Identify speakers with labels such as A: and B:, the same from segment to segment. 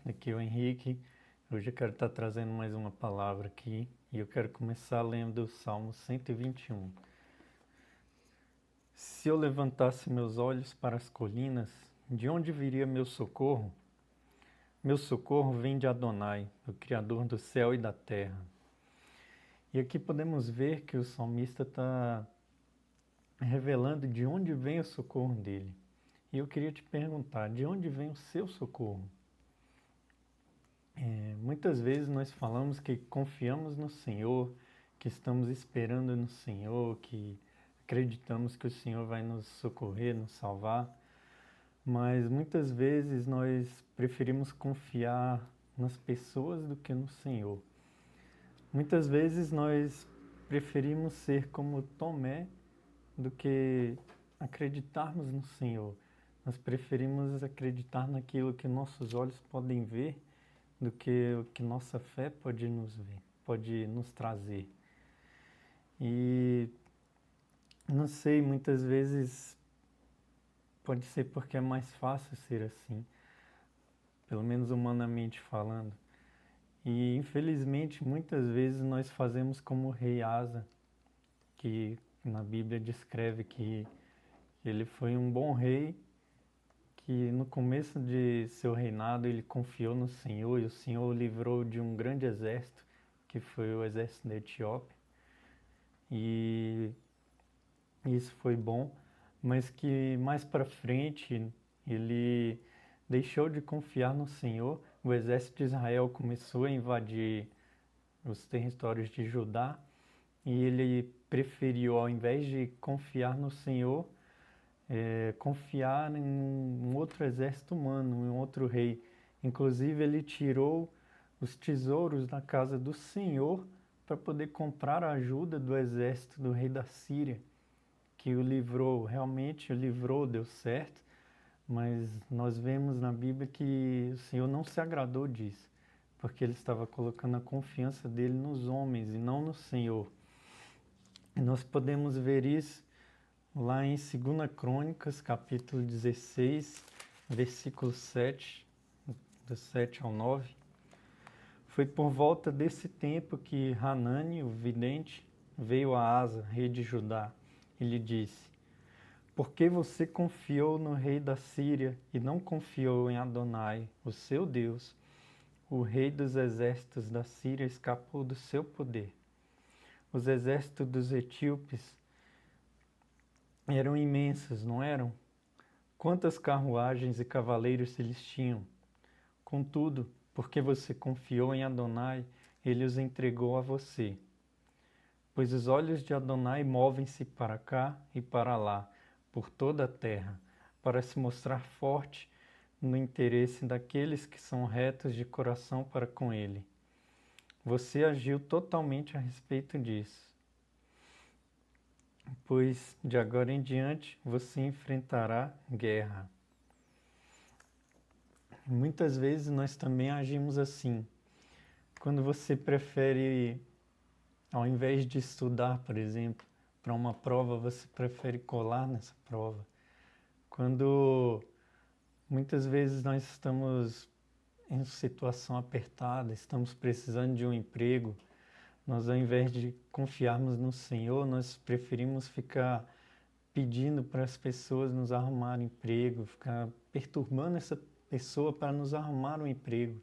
A: Aqui é o Henrique. Hoje eu quero estar trazendo mais uma palavra aqui e eu quero começar lendo o Salmo 121. Se eu levantasse meus olhos para as colinas, de onde viria meu socorro? Meu socorro vem de Adonai, o Criador do céu e da terra. E aqui podemos ver que o salmista está revelando de onde vem o socorro dele. E eu queria te perguntar, de onde vem o seu socorro? Muitas vezes nós falamos que confiamos no Senhor, que estamos esperando no Senhor, que acreditamos que o Senhor vai nos socorrer, nos salvar, mas muitas vezes nós preferimos confiar nas pessoas do que no Senhor. Muitas vezes nós preferimos ser como Tomé do que acreditarmos no Senhor. Nós preferimos acreditar naquilo que nossos olhos podem ver do que o que nossa fé pode nos ver, pode nos trazer. E não sei, muitas vezes pode ser porque é mais fácil ser assim, pelo menos humanamente falando. E infelizmente muitas vezes nós fazemos como o rei Asa, que na Bíblia descreve que ele foi um bom rei, que no começo de seu reinado ele confiou no Senhor e o Senhor o livrou de um grande exército, que foi o exército da Etiópia. E isso foi bom, mas que mais para frente ele deixou de confiar no Senhor. O exército de Israel começou a invadir os territórios de Judá e ele preferiu, ao invés de confiar no Senhor, confiar em um outro exército humano, em um outro rei. Inclusive, ele tirou os tesouros da casa do Senhor para poder comprar a ajuda do exército do rei da Síria, que o livrou, realmente o livrou, deu certo, mas nós vemos na Bíblia que o Senhor não se agradou disso, porque ele estava colocando a confiança dele nos homens e não no Senhor. E nós podemos ver isso lá em 2 Crônicas, capítulo 16, versículo 7, do 7 ao 9. Foi por volta desse tempo que Hanani, o vidente, veio a Asa, rei de Judá, e lhe disse: Por que você confiou no rei da Síria e não confiou em Adonai, o seu Deus? O rei dos exércitos da Síria escapou do seu poder. Os exércitos dos etíopes eram imensos, não eram? Quantas carruagens e cavaleiros eles tinham? Contudo, porque você confiou em Adonai, ele os entregou a você. Pois os olhos de Adonai movem-se para cá e para lá, por toda a terra, para se mostrar forte no interesse daqueles que são retos de coração para com ele. Você agiu totalmente a respeito disso, pois de agora em diante você enfrentará guerra. Muitas vezes nós também agimos assim. Quando você prefere, ao invés de estudar, por exemplo, para uma prova, você prefere colar nessa prova. Quando muitas vezes nós estamos em situação apertada, estamos precisando de um emprego, nós ao invés de confiarmos no Senhor, nós preferimos ficar pedindo para as pessoas nos arrumarem emprego, ficar perturbando essa pessoa para nos arrumar um emprego.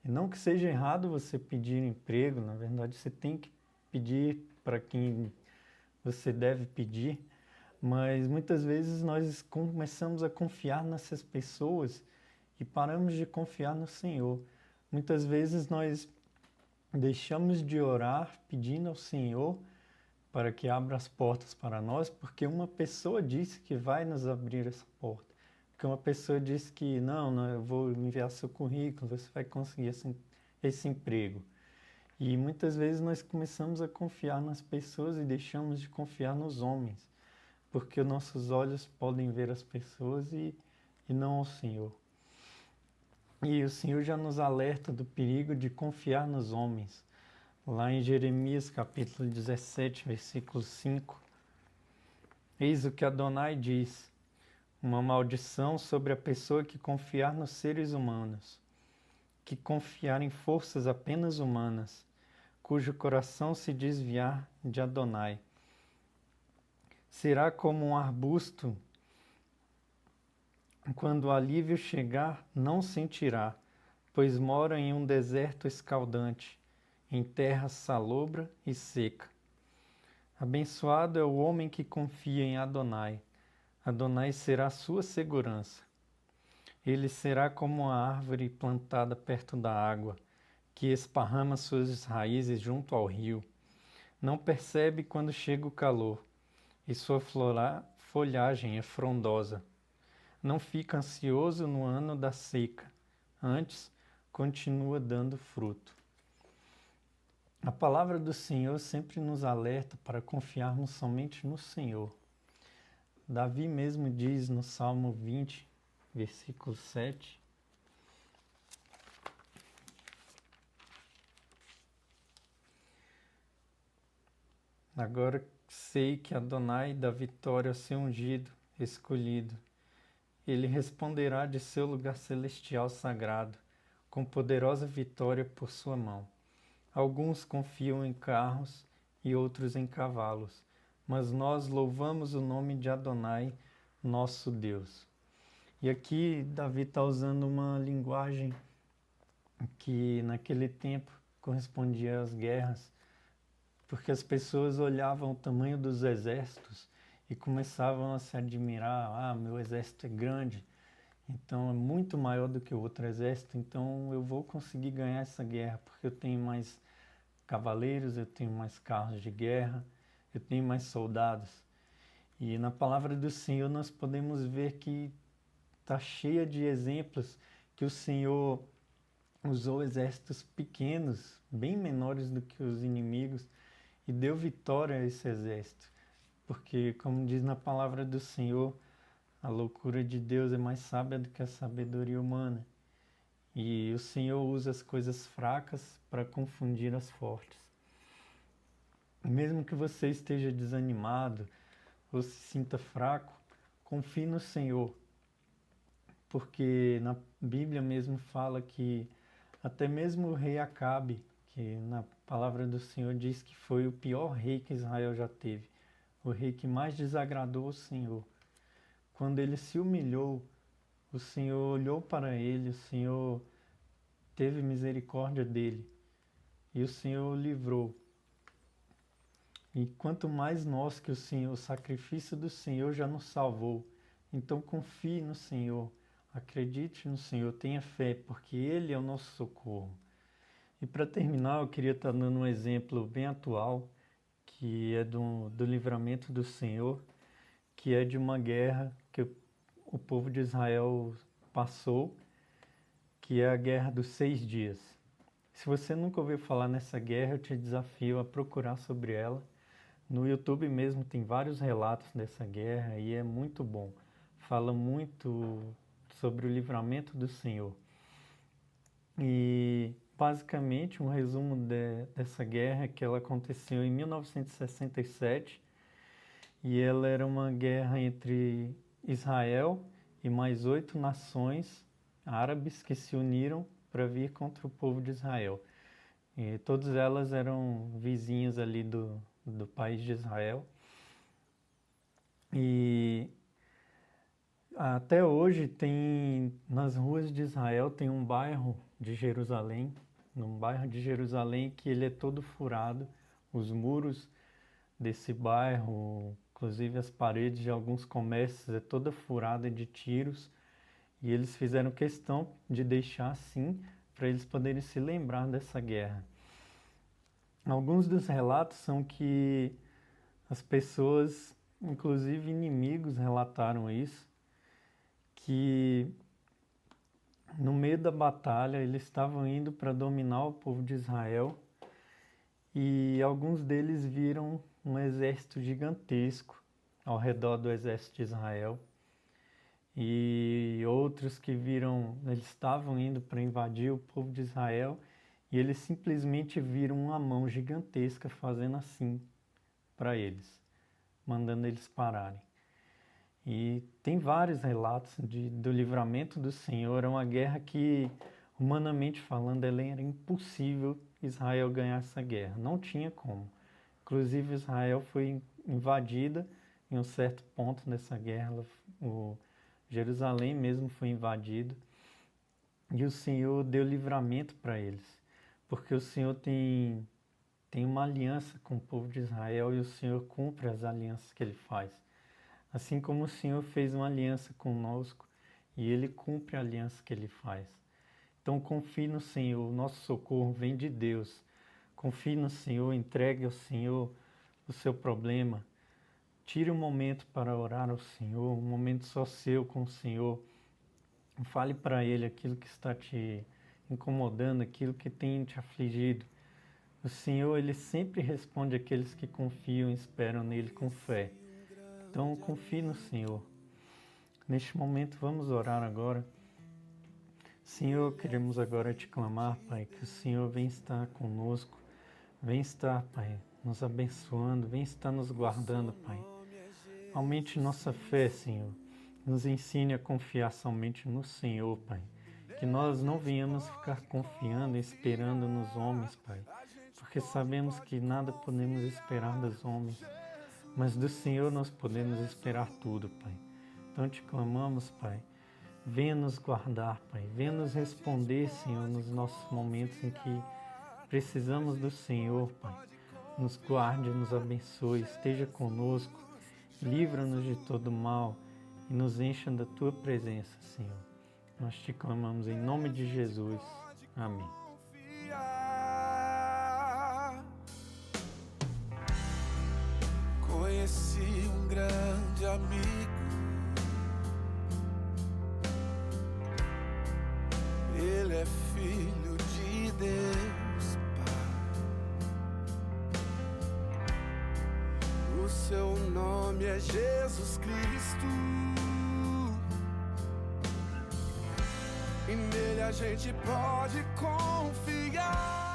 A: E não que seja errado você pedir emprego, na verdade você tem que pedir para quem você deve pedir, mas muitas vezes nós começamos a confiar nessas pessoas e paramos de confiar no Senhor. Muitas vezes nós deixamos de orar pedindo ao Senhor para que abra as portas para nós, porque uma pessoa disse que vai nos abrir essa porta. Porque uma pessoa disse que não, eu vou enviar seu currículo, você vai conseguir esse emprego. E muitas vezes nós começamos a confiar nas pessoas e deixamos de confiar nos homens, porque nossos olhos podem ver as pessoas e não ao Senhor. E o Senhor já nos alerta do perigo de confiar nos homens. Lá em Jeremias capítulo 17, versículo 5, eis o que Adonai diz: uma maldição sobre a pessoa que confiar nos seres humanos. que confiar em forças apenas humanas, cujo coração se desviar de Adonai. Será como um arbusto, quando o alívio chegar, não sentirá, pois mora em um deserto escaldante, em terra salobra e seca. Abençoado é o homem que confia em Adonai. Adonai será sua segurança. Ele será como uma árvore plantada perto da água, que esparrama suas raízes junto ao rio. Não percebe quando chega o calor, e sua folhagem é frondosa. Não fica ansioso no ano da seca, antes continua dando fruto. A palavra do Senhor sempre nos alerta para confiarmos somente no Senhor. Davi mesmo diz no Salmo 20, versículo 7, agora sei que Adonai dá vitória ao seu ungido, escolhido. Ele responderá de seu lugar celestial sagrado, com poderosa vitória por sua mão. Alguns confiam em carros e outros em cavalos, mas nós louvamos o nome de Adonai, nosso Deus. E aqui Davi está usando uma linguagem que naquele tempo correspondia às guerras, porque as pessoas olhavam o tamanho dos exércitos e começavam a se admirar: meu exército é grande, então é muito maior do que o outro exército, então eu vou conseguir ganhar essa guerra, porque eu tenho mais cavaleiros, eu tenho mais carros de guerra, eu tenho mais soldados. E na palavra do Senhor nós podemos ver que está cheia de exemplos que o Senhor usou exércitos pequenos, bem menores do que os inimigos, e deu vitória a esse exército. Porque, como diz na palavra do Senhor, a loucura de Deus é mais sábia do que a sabedoria humana. E o Senhor usa as coisas fracas para confundir as fortes. Mesmo que você esteja desanimado ou se sinta fraco, confie no Senhor. Porque na Bíblia mesmo fala que até mesmo o rei Acabe, que na palavra do Senhor diz que foi o pior rei que Israel já teve, o rei que mais desagradou o Senhor. Quando ele se humilhou, o Senhor olhou para ele, o Senhor teve misericórdia dele e o Senhor o livrou. E quanto mais nós que o sacrifício do Senhor já nos salvou. Então confie no Senhor, acredite no Senhor, tenha fé, porque Ele é o nosso socorro. E para terminar, eu queria estar dando um exemplo bem atual, que é do livramento do Senhor, que é de uma guerra que o povo de Israel passou, que é a Guerra dos 6 Dias. Se você nunca ouviu falar nessa guerra, eu te desafio a procurar sobre ela. No YouTube mesmo tem vários relatos dessa guerra e é muito bom. Fala muito sobre o livramento do Senhor. E basicamente um resumo dessa guerra é que ela aconteceu em 1967 e ela era uma guerra entre Israel e mais 8 nações árabes que se uniram para vir contra o povo de Israel. E todas elas eram vizinhas ali do país de Israel. E até hoje tem, nas ruas de Israel, tem um bairro de Jerusalém, que ele é todo furado. Os muros desse bairro, inclusive as paredes de alguns comércios, é toda furada de tiros. E eles fizeram questão de deixar assim, para eles poderem se lembrar dessa guerra. Alguns dos relatos são que as pessoas, inclusive inimigos, relataram isso, que no meio da batalha eles estavam indo para dominar o povo de Israel e alguns deles viram um exército gigantesco ao redor do exército de Israel. E outros que viram, eles estavam indo para invadir o povo de Israel e eles simplesmente viram uma mão gigantesca fazendo assim para eles, mandando eles pararem. E tem vários relatos do livramento do Senhor. É uma guerra que Humanamente falando, era impossível Israel ganhar essa guerra, não tinha como. Inclusive Israel foi invadida em um certo ponto nessa guerra, Jerusalém mesmo foi invadido, e o Senhor deu livramento para eles, porque o Senhor tem uma aliança com o povo de Israel e o Senhor cumpre as alianças que Ele faz. Assim como o Senhor fez uma aliança conosco e Ele cumpre a aliança que Ele faz. Então confie no Senhor, o nosso socorro vem de Deus. Confie no Senhor, entregue ao Senhor o seu problema. Tire um momento para orar ao Senhor, um momento só seu com o Senhor. Fale para Ele aquilo que está te incomodando, aquilo que tem te afligido. O Senhor, Ele sempre responde àqueles que confiam e esperam nele com fé. Então, confie no Senhor. Neste momento, vamos orar agora. Senhor, queremos agora te clamar, Pai, que o Senhor venha estar conosco, venha estar, Pai, nos abençoando, venha estar nos guardando, Pai. Aumente nossa fé, Senhor. Nos ensine a confiar somente no Senhor, Pai. Que nós não venhamos ficar confiando e esperando nos homens, Pai, porque sabemos que nada podemos esperar dos homens, mas do Senhor nós podemos esperar tudo, Pai. Então te clamamos, Pai, venha nos guardar, Pai, venha nos responder, Senhor, nos nossos momentos em que precisamos do Senhor, Pai. Nos guarde, nos abençoe, esteja conosco, livra-nos de todo mal e nos encha da Tua presença, Senhor. Nós te clamamos em nome de Jesus. Amém.
B: Conheci um grande amigo, ele é filho de Deus, Pai. O seu nome é Jesus Cristo, e nele a gente pode confiar.